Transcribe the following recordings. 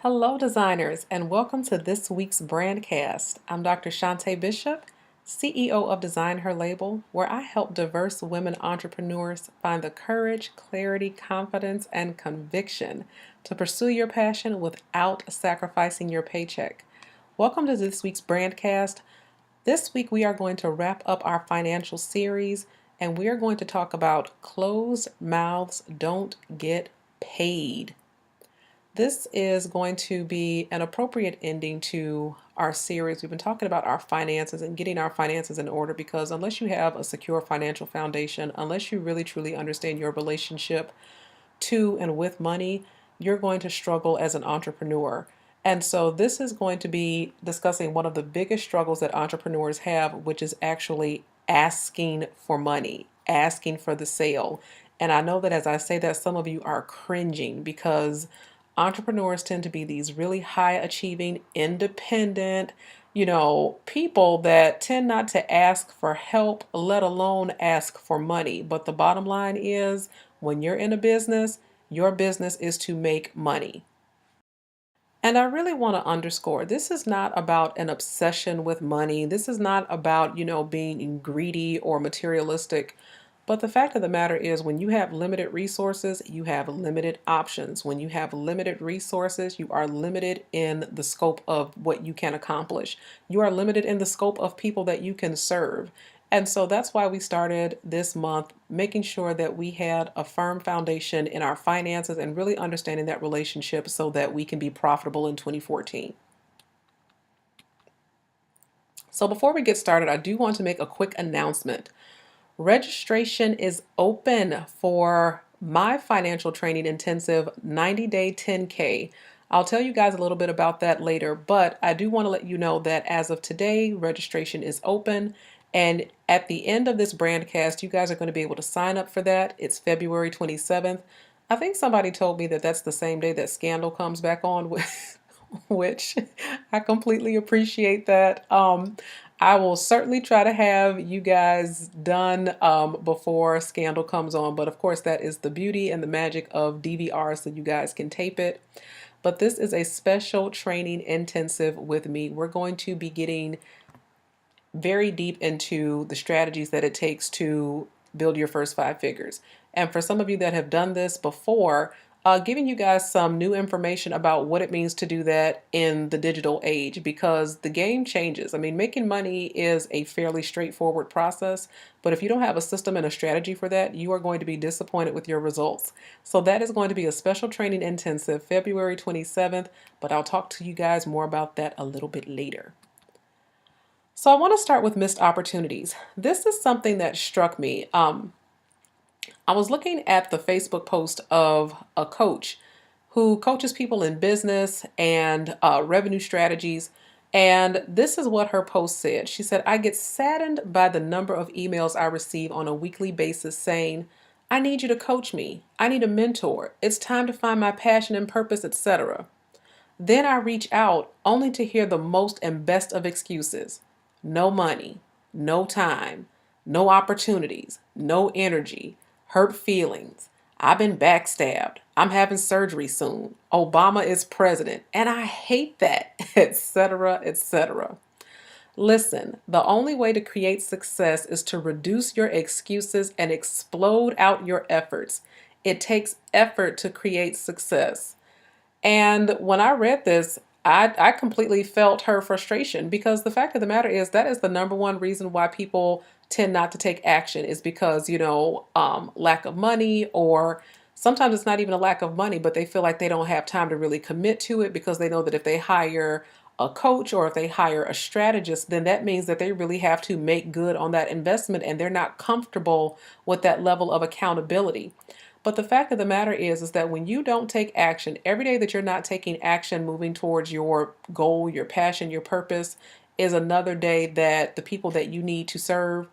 Hello, designers, and welcome to this week's Brandcast. I'm Dr. Shantae Bishop, CEO of Design Her Label, where I help diverse women entrepreneurs find the courage, clarity, confidence, and conviction to pursue your passion without sacrificing your paycheck. Welcome to this week's Brandcast. This week, we are going to wrap up our financial series, and we are going to talk about closed mouths don't get paid. This is going to be an appropriate ending to our series. We've been talking about our finances and getting our finances in order because unless you have a secure financial foundation, unless you really truly understand your relationship to and with money, you're going to struggle as an entrepreneur. And so this is going to be discussing one of the biggest struggles that entrepreneurs have, which is actually asking for money, asking for the sale. And I know that as I say that, some of you are cringing because entrepreneurs tend to be these really high achieving, independent, people that tend not to ask for help, let alone ask for money. But the bottom line is when you're in a business, your business is to make money. And I really want to underscore this is not about an obsession with money. This is not about, being greedy or materialistic. But the fact of the matter is, when you have limited resources, you have limited options. When you have limited resources, you are limited in the scope of what you can accomplish. You are limited in the scope of people that you can serve. And so that's why we started this month making sure that we had a firm foundation in our finances and really understanding that relationship so that we can be profitable in 2014. So before we get started, I do want to make a quick announcement. Registration is open for my financial training intensive 90-day 10K. I'll tell you guys a little bit about that later, but I do want to let you know that as of today, registration is open. And at the end of this Brandcast, you guys are going to be able to sign up for that. It's February 27th. I think somebody told me that that's the same day that Scandal comes back on, which I completely appreciate that. I will certainly try to have you guys done before Scandal comes on. But of course, that is the beauty and the magic of DVR, so you guys can tape it. But this is a special training intensive with me. We're going to be getting very deep into the strategies that it takes to build your first five figures. And for some of you that have done this before, giving you guys some new information about what it means to do that in the digital age, because the game changes. I mean, making money is a fairly straightforward process, but if you don't have a system and a strategy for that, you are going to be disappointed with your results. So that is going to be a special training intensive February 27th, but I'll talk to you guys more about that a little bit later. So I want to start with missed opportunities. This is something that struck me. I was looking at the Facebook post of a coach who coaches people in business and revenue strategies. And this is what her post said. She said, I get saddened by the number of emails I receive on a weekly basis saying, I need you to coach me. I need a mentor. It's time to find my passion and purpose, etc. Then I reach out only to hear the most and best of excuses. No money, no time, no opportunities, no energy, hurt feelings. I've been backstabbed. I'm having surgery soon. Obama is president, and I hate that, etc., etc. Listen, the only way to create success is to reduce your excuses and explode out your efforts. It takes effort to create success. And when I read this, I completely felt her frustration because the fact of the matter is that is the number one reason why people tend not to take action is because, lack of money, or sometimes it's not even a lack of money, but they feel like they don't have time to really commit to it because they know that if they hire a coach or if they hire a strategist, then that means that they really have to make good on that investment and they're not comfortable with that level of accountability. But the fact of the matter is that when you don't take action, every day that you're not taking action, moving towards your goal, your passion, your purpose, is another day that the people that you need to serve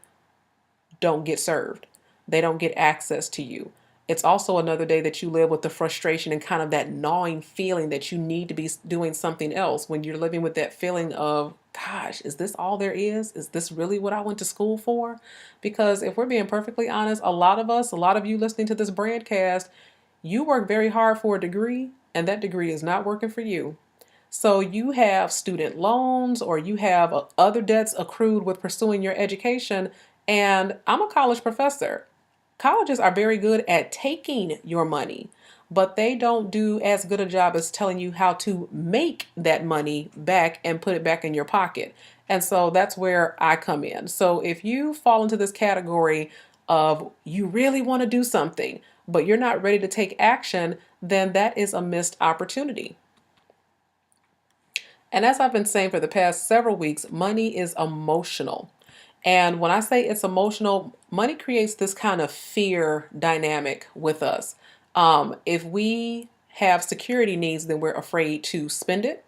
don't get served. They don't get access to you. It's also another day that you live with the frustration and kind of that gnawing feeling that you need to be doing something else when you're living with that feeling of, gosh, is this all there is? Is this really what I went to school for? Because if we're being perfectly honest, a lot of us, a lot of you listening to this broadcast, you work very hard for a degree and that degree is not working for you. So you have student loans or you have other debts accrued with pursuing your education. And I'm a college professor. Colleges are very good at taking your money, but they don't do as good a job as telling you how to make that money back and put it back in your pocket. And so that's where I come in. So if you fall into this category of you really want to do something, but you're not ready to take action, then that is a missed opportunity. And as I've been saying for the past several weeks, money is emotional. And when I say it's emotional, money creates this kind of fear dynamic with us. If we have security needs, then we're afraid to spend it.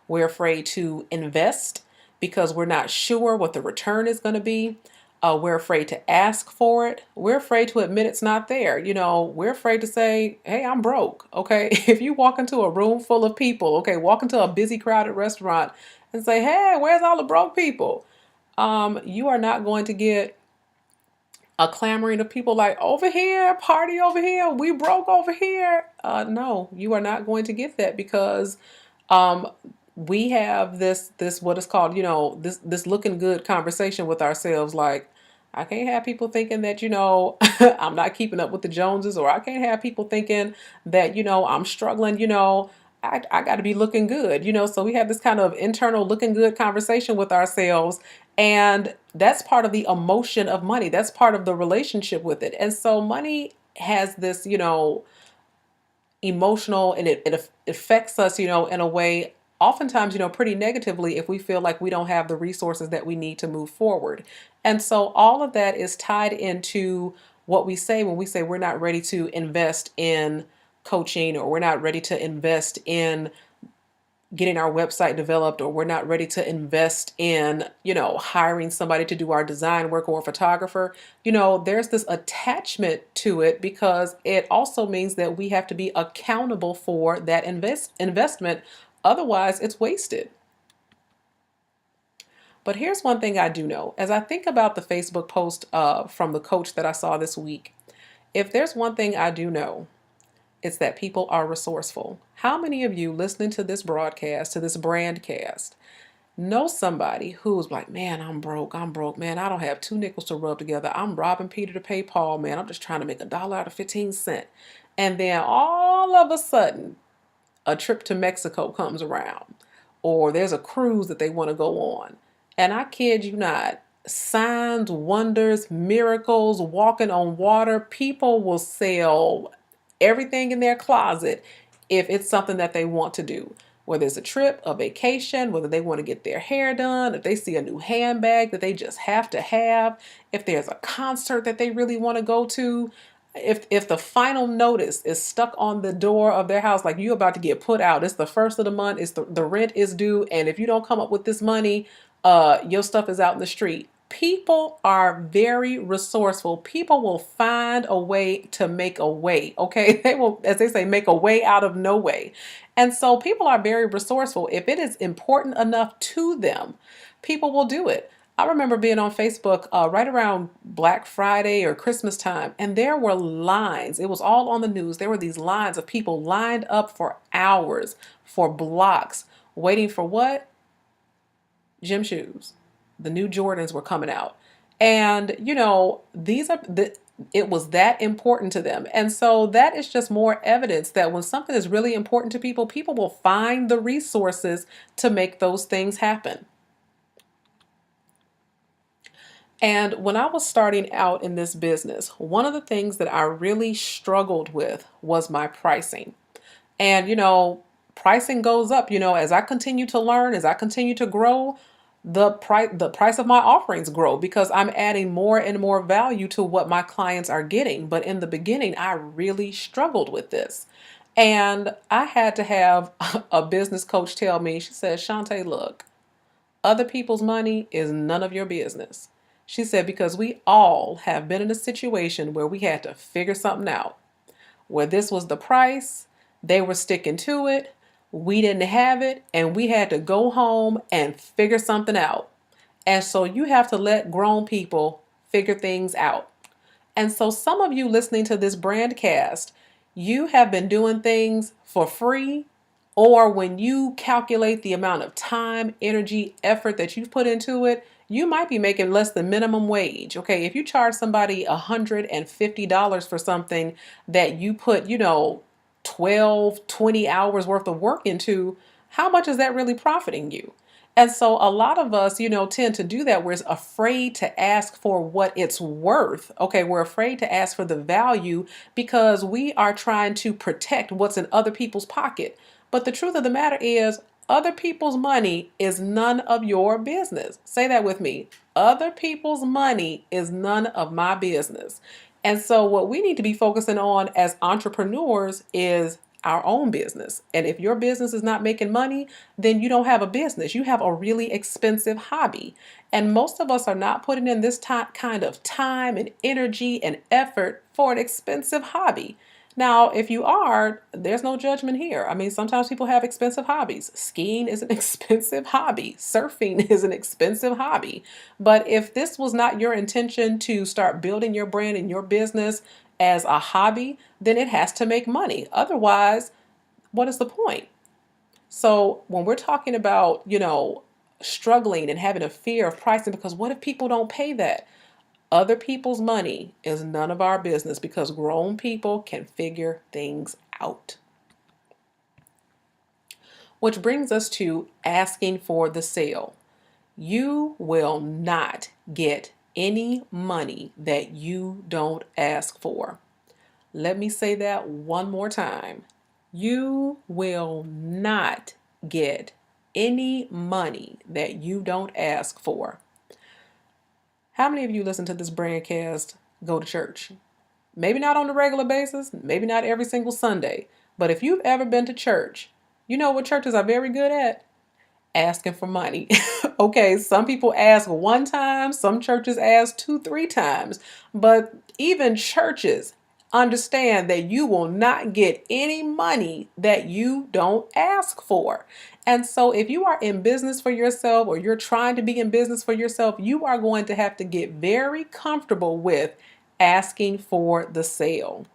We're afraid to invest because we're not sure what the return is going to be. We're afraid to ask for it. We're afraid to admit it's not there. We're afraid to say, hey, I'm broke. Okay. If you walk into a room full of people, okay, walk into a busy, crowded restaurant and say, hey, where's all the broke people? You are not going to get a clamoring of people like over here, party over here, we broke over here. No, you are not going to get that because um, we have this what is called this looking good conversation with ourselves. Like I can't have people thinking that I'm not keeping up with the Joneses, or I can't have people thinking that I'm struggling. I got to be looking good. So we have this kind of internal looking good conversation with ourselves, and that's part of the emotion of money. That's part of the relationship with it. And so money has this emotional, and it affects us in a way oftentimes pretty negatively if we feel like we don't have the resources that we need to move forward. And so all of that is tied into what we say when we say we're not ready to invest in coaching, or we're not ready to invest in getting our website developed, or we're not ready to invest in hiring somebody to do our design work, or a photographer. There's this attachment to it because it also means that we have to be accountable for that investment. Otherwise it's wasted. But here's one thing I do know. As I think about the Facebook post from the coach that I saw this week, if there's one thing I do know, it's that people are resourceful. How many of you listening to this broadcast, to this Brandcast, know somebody who's like, man, I'm broke, man. I don't have two nickels to rub together. I'm robbing Peter to pay Paul, man. I'm just trying to make $1 out of 15 cents. And then all of a sudden, a trip to Mexico comes around, or there's a cruise that they want to go on. And I kid you not, signs, wonders, miracles, walking on water, people will sell everything in their closet if it's something that they want to do. Whether it's a trip, a vacation, whether they want to get their hair done, if they see a new handbag that they just have to have, if there's a concert that they really want to go to, if the final notice is stuck on the door of their house, like you about to get put out, it's the first of the month, it's the rent is due, and if you don't come up with this money, your stuff is out in the street. People are very resourceful. People will find a way to make a way. Okay, they will, as they say, make a way out of no way. And so people are very resourceful. If it is important enough to them, people will do it. I remember being on Facebook right around Black Friday or Christmas time, and there were lines. It was all on the news. There were these lines of people lined up for hours, for blocks, waiting for what? Gym shoes. The new Jordans were coming out. And, it was that important to them. And so that is just more evidence that when something is really important to people, people will find the resources to make those things happen. And when I was starting out in this business, one of the things that I really struggled with was my pricing. And, pricing goes up, as I continue to learn, as I continue to grow, the price of my offerings grow because I'm adding more and more value to what my clients are getting. But in the beginning, I really struggled with this. And I had to have a business coach tell me, she said, Shantae, look, other people's money is none of your business. She said, because we all have been in a situation where we had to figure something out, where this was the price, they were sticking to it, we didn't have it, and we had to go home and figure something out. And so you have to let grown people figure things out. And so some of you listening to this Brandcast, You have been doing things for free, or when you calculate the amount of time, energy, effort that you've put into it, you might be making less than minimum wage. Okay, if you charge somebody $150 for something that you put, 12, 20 hours worth of work into, how much is that really profiting you? And so a lot of us, tend to do that. We're afraid to ask for what it's worth. Okay, we're afraid to ask for the value because we are trying to protect what's in other people's pocket. But the truth of the matter is, other people's money is none of your business. Say that with me. Other people's money is none of my business. And so, what we need to be focusing on as entrepreneurs is our own business. And if your business is not making money, then you don't have a business. You have a really expensive hobby. And most of us are not putting in this kind of time and energy and effort for an expensive hobby. Now, if you are, there's no judgment here. I mean, sometimes people have expensive hobbies. Skiing is an expensive hobby. Surfing is an expensive hobby. But if this was not your intention to start building your brand and your business as a hobby, then it has to make money. Otherwise, what is the point? So when we're talking about, struggling and having a fear of pricing, because what if people don't pay that? Other people's money is none of our business because grown people can figure things out. Which brings us to asking for the sale. You will not get any money that you don't ask for. Let me say that one more time. You will not get any money that you don't ask for. How many of you listen to this Brandcast go to church? Maybe not on a regular basis, maybe not every single Sunday, but if you've ever been to church, you know what churches are very good at? Asking for money. Okay, some people ask one time, some churches ask two, three times, but even churches understand that you will not get any money that you don't ask for. And so if you are in business for yourself or you're trying to be in business for yourself, you are going to have to get very comfortable with asking for the sale.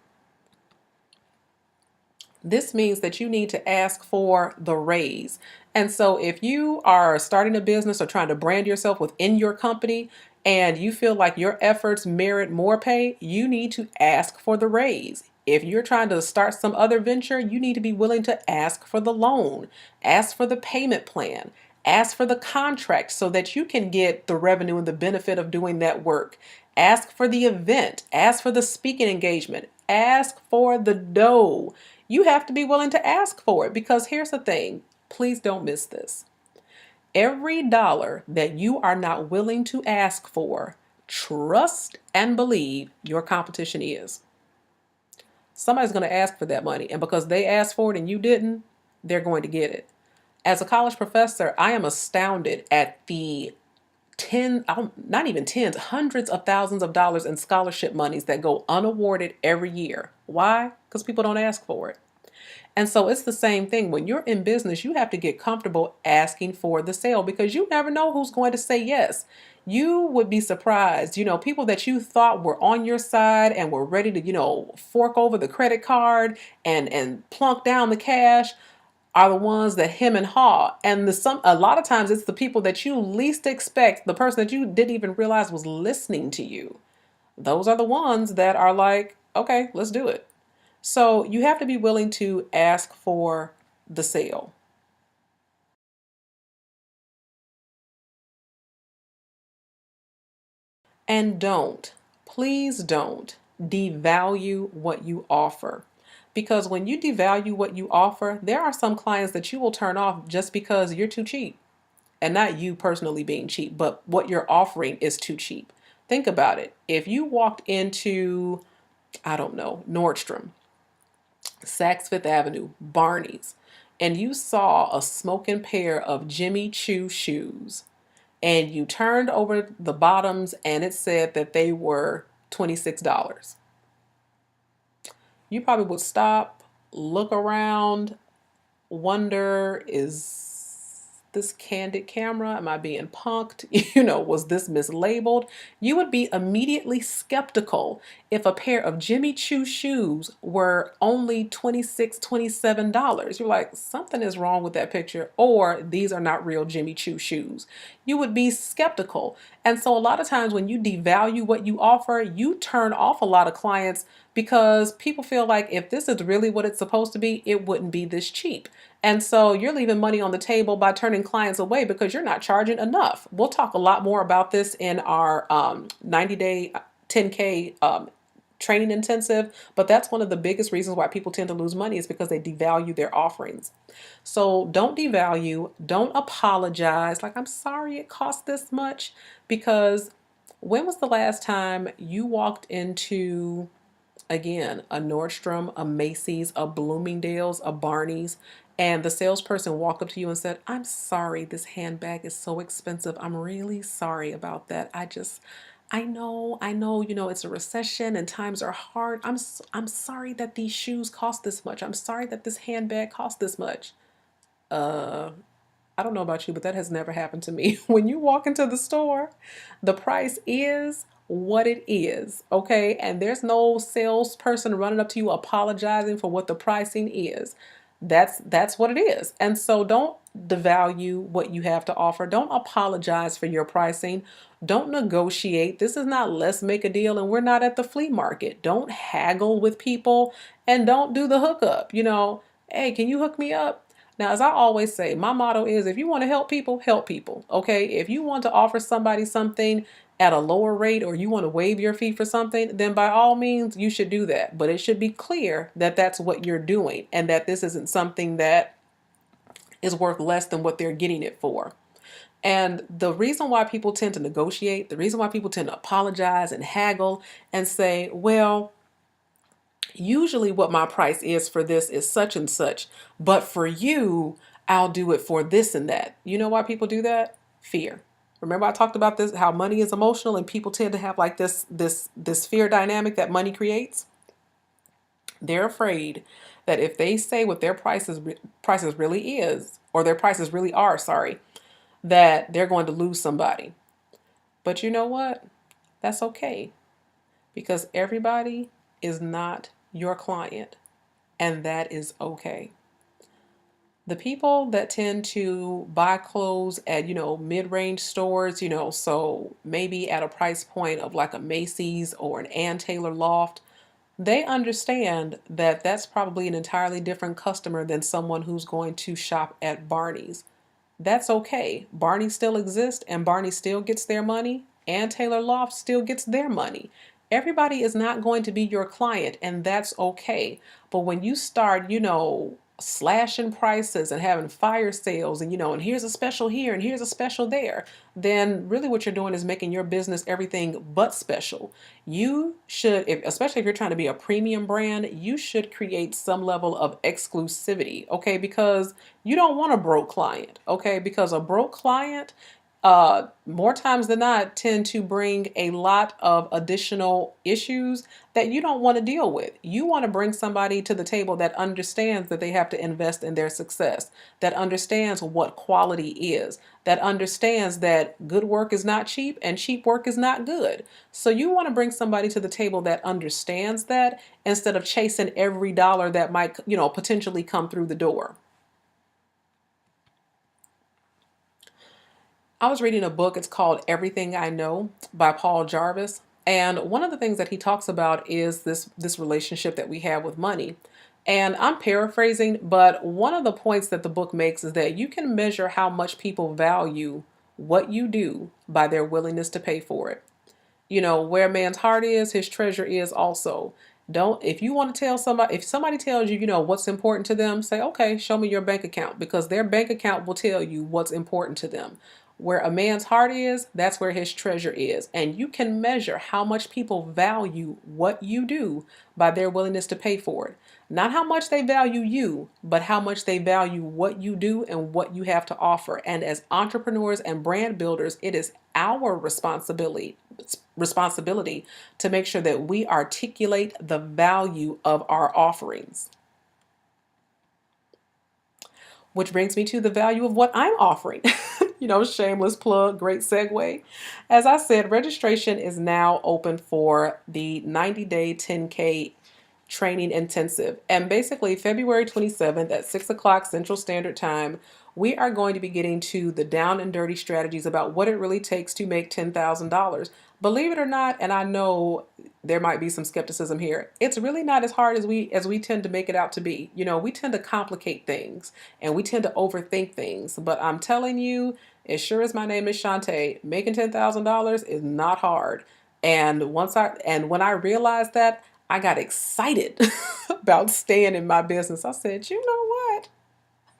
This means that you need to ask for the raise. And so if you are starting a business or trying to brand yourself within your company and you feel like your efforts merit more pay, you need to ask for the raise. If you're trying to start some other venture, you need to be willing to ask for the loan, ask for the payment plan, ask for the contract so that you can get the revenue and the benefit of doing that work. Ask for the event, ask for the speaking engagement, ask for the dough. You have to be willing to ask for it because here's the thing. Please don't miss this. Every dollar that you are not willing to ask for, trust and believe your competition is. Somebody's going to ask for that money, and because they asked for it and you didn't, they're going to get it. As a college professor, I am astounded at the not even tens, hundreds of thousands of dollars in scholarship monies that go unawarded every year. Why? Because people don't ask for it. And so it's the same thing. When you're in business, you have to get comfortable asking for the sale because you never know who's going to say yes. You would be surprised, people that you thought were on your side and were ready to, fork over the credit card and plunk down the cash are the ones that hem and haw. And a lot of times it's the people that you least expect, the person that you didn't even realize was listening to you. Those are the ones that are like, okay, let's do it. So you have to be willing to ask for the sale. And please don't devalue what you offer. Because when you devalue what you offer, there are some clients that you will turn off just because you're too cheap. And not you personally being cheap, but what you're offering is too cheap. Think about it. If you walked into, I don't know, Nordstrom, Saks Fifth Avenue, Barney's, and you saw a smoking pair of Jimmy Choo shoes, and you turned over the bottoms and it said that they were $26, you probably would stop, look around, wonder, is this candid camera? Am I being punked? You know, was this mislabeled? You would be immediately skeptical if a pair of Jimmy Choo shoes were only $26, $27. You're like, something is wrong with that picture, or these are not real Jimmy Choo shoes. You would be skeptical. And so a lot of times when you devalue what you offer, you turn off a lot of clients because people feel like if this is really what it's supposed to be, it wouldn't be this cheap. And so you're leaving money on the table by turning clients away because you're not charging enough. We'll talk a lot more about this in our 90-day 10K training intensive, but that's one of the biggest reasons why people tend to lose money is because they devalue their offerings. So don't devalue, don't apologize. Like, I'm sorry it cost this much, because when was the last time you walked into, again, a Nordstrom, a Macy's, a Bloomingdale's, a Barney's, and the salesperson walked up to you and said, I'm sorry, this handbag is so expensive. I'm really sorry about that. I know, it's a recession and times are hard. I'm sorry that these shoes cost this much. I'm sorry that this handbag cost this much. Uh, I don't know about you, but that has never happened to me. When you walk into the store, the price is what it is, okay? And there's no salesperson running up to you apologizing for what the pricing is. That's what it is. And so don't devalue what you have to offer. Don't apologize for your pricing. Don't negotiate. This is not let's make a deal and we're not at the flea market. Don't haggle with people and don't do the hookup. Hey, can you hook me up? Now, as I always say, my motto is if you want to help people, help people. Okay. If you want to offer somebody something at a lower rate or you want to waive your fee for something, then by all means, you should do that. But it should be clear that that's what you're doing and that this isn't something that is worth less than what they're getting it for. And the reason why people tend to negotiate, the reason why people tend to apologize and haggle and say, well, usually what my price is for this is such and such, but for you, I'll do it for this and that. You know why people do that? Fear. Remember I talked about this, how money is emotional and people tend to have like this fear dynamic that money creates. They're afraid that if they say what their prices really is, or their prices really are, sorry, that they're going to lose somebody. But you know what? That's okay, because everybody is not your client, and that is okay. The people that tend to buy clothes at, mid-range stores, so maybe at a price point of like a Macy's or an Ann Taylor Loft, they understand that that's probably an entirely different customer than someone who's going to shop at Barney's. That's okay. Barney still exists and Barney still gets their money, and Taylor Loft still gets their money. Everybody is not going to be your client, and that's okay. But when you start, slashing prices and having fire sales and here's a special here and here's a special there, then really what you're doing is making your business everything but special. You should, especially if you're trying to be a premium brand, you should create some level of exclusivity, okay? Because you don't want a broke client, okay? Because a broke client, more times than not, tend to bring a lot of additional issues that you don't want to deal with. You want to bring somebody to the table that understands that they have to invest in their success, that understands what quality is, that understands that good work is not cheap and cheap work is not good. So you want to bring somebody to the table that understands that instead of chasing every dollar that might, potentially come through the door. I was reading a book. It's called Everything I Know by Paul Jarvis. And one of the things that he talks about is this relationship that we have with money. And I'm paraphrasing, but one of the points that the book makes is that you can measure how much people value what you do by their willingness to pay for it. Where a man's heart is, his treasure is also. If you want to tell somebody, if somebody tells you, what's important to them, say, okay, show me your bank account, because their bank account will tell you what's important to them. Where a man's heart is, that's where his treasure is. And you can measure how much people value what you do by their willingness to pay for it. Not how much they value you, but how much they value what you do and what you have to offer. And as entrepreneurs and brand builders, it is our responsibility to make sure that we articulate the value of our offerings. which brings me to the value of what I'm offering. Shameless plug, great segue. As I said, registration is now open for the 90-day 10K training intensive. And basically, February 27th at 6 o'clock Central Standard Time, we are going to be getting to the down and dirty strategies about what it really takes to make $10,000. Believe it or not, and I know there might be some skepticism here, it's really not as hard as we tend to make it out to be. We tend to complicate things and we tend to overthink things. But I'm telling you, as sure as my name is Shantae, making $10,000 is not hard. And when I realized that, I got excited about staying in my business. I said, you know what?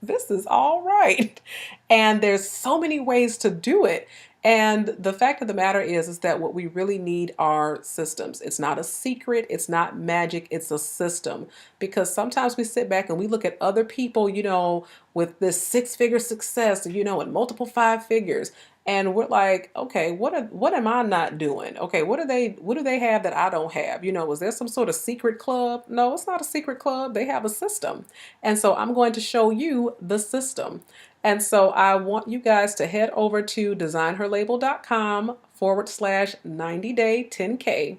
This is all right. And there's so many ways to do it. And the fact of the matter is that what we really need are systems. It's not a secret, it's not magic, it's a system. Because sometimes we sit back and we look at other people, with this six-figure success, and multiple five figures. And we're like, okay, what am I not doing? Okay, what do they have that I don't have? Was there some sort of secret club? No, it's not a secret club. They have a system. And so I'm going to show you the system. And so I want you guys to head over to designherlabel.com/90-day 10K.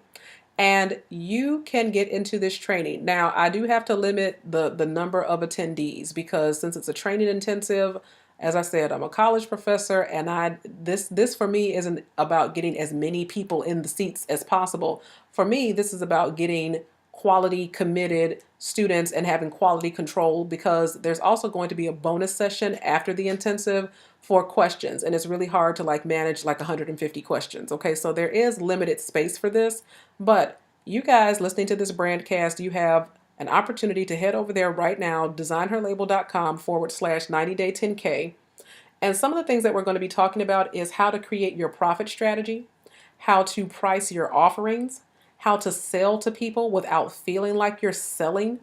And you can get into this training. Now, I do have to limit the number of attendees because since it's a training intensive, as I said, I'm a college professor, and this for me isn't about getting as many people in the seats as possible. For me, this is about getting quality committed students and having quality control, because there's also going to be a bonus session after the intensive for questions, and it's really hard to manage 150 questions. Okay, so there is limited space for this, but you guys listening to this Brandcast, you have an opportunity to head over there right now, designherlabel.com/90-day 10K. And some of the things that we're going to be talking about is how to create your profit strategy, how to price your offerings, how to sell to people without feeling like you're selling,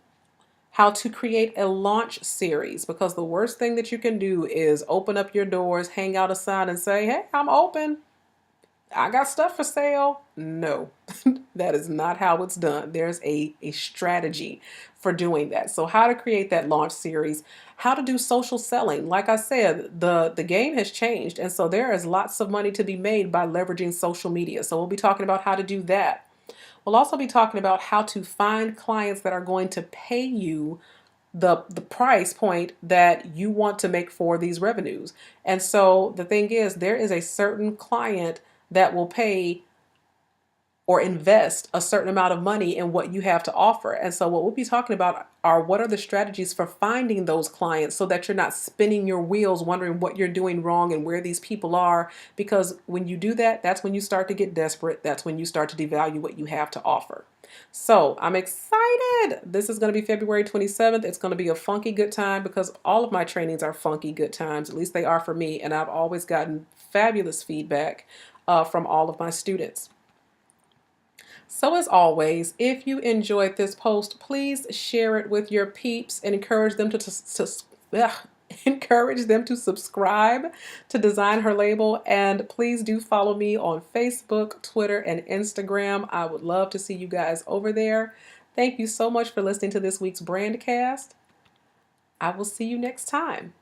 how to create a launch series, because the worst thing that you can do is open up your doors, hang out a sign and say, hey, I'm open, I got stuff for sale. No, that is not how it's done. There's a strategy for doing that. So how to create that launch series, how to do social selling. Like I said, the game has changed. And so there is lots of money to be made by leveraging social media. So we'll be talking about how to do that. We'll also be talking about how to find clients that are going to pay you the price point that you want to make for these revenues. And so the thing is, there is a certain client that will pay or invest a certain amount of money in what you have to offer. And so what we'll be talking about are what are the strategies for finding those clients so that you're not spinning your wheels wondering what you're doing wrong and where these people are. Because when you do that, that's when you start to get desperate. That's when you start to devalue what you have to offer. So I'm excited. This is going to be February 27th. It's going to be a funky good time because all of my trainings are funky good times. At least they are for me. And I've always gotten fabulous feedback from all of my students. So as always, if you enjoyed this post, please share it with your peeps and encourage them to subscribe to Design Her Label. And please do follow me on Facebook, Twitter, and Instagram. I would love to see you guys over there. Thank you so much for listening to this week's Brandcast. I will see you next time.